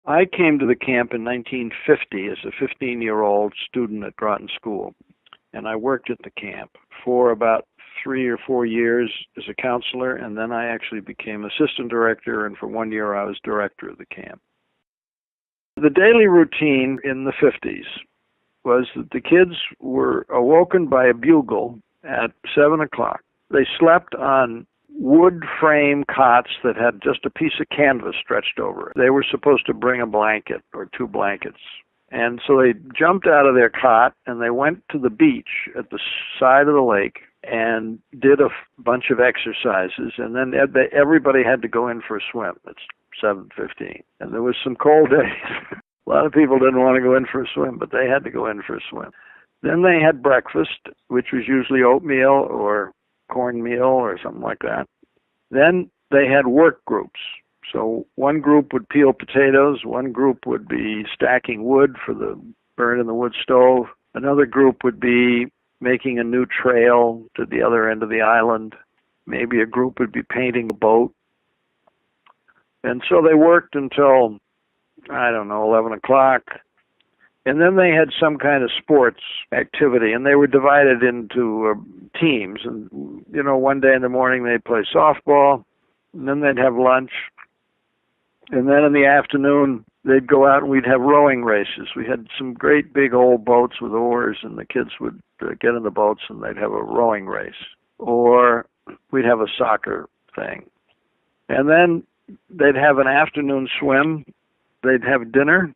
I came to the camp in 1950 as a 15-year-old student at Groton School, and I worked at the camp for about 3 or 4 years as a counselor, and then I actually became assistant director, and for 1 year I was director of the camp. The daily routine in the 50s was that the kids were awoken by a bugle at 7 o'clock. They slept on wood frame cots that had just a piece of canvas stretched over it. They were supposed to bring a blanket or 2 blankets. And so they jumped out of their cot and they went to the beach at the side of the lake and did a bunch of exercises. And then everybody had to go in for a swim. It's 7:15. And there was some cold days. A lot of people didn't want to go in for a swim, but they had to go in for a swim. Then they had breakfast, which was usually oatmeal or cornmeal or something like that. Then they had work groups. So one group would peel potatoes, one group would be stacking wood for the burn in the wood stove, another group would be making a new trail to the other end of the island, maybe a group would be painting a boat. And so they worked until, 11 o'clock. And then they had some kind of sports activity, and they were divided into teams. And, one day in the morning they'd play softball, and then they'd have lunch. And then in the afternoon, they'd go out and we'd have rowing races. We had some great big old boats with oars, and the kids would get in the boats and they'd have a rowing race. Or we'd have a soccer thing. And then they'd have an afternoon swim. They'd have dinner.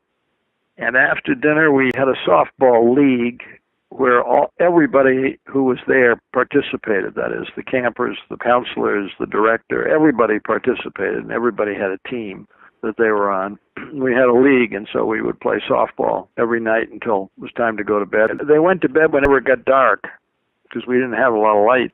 And after dinner, we had a softball league where everybody who was there participated. That is, the campers, the counselors, the director, everybody participated, and everybody had a team that they were on. We had a league, and so we would play softball every night until it was time to go to bed. They went to bed whenever it got dark because we didn't have a lot of light.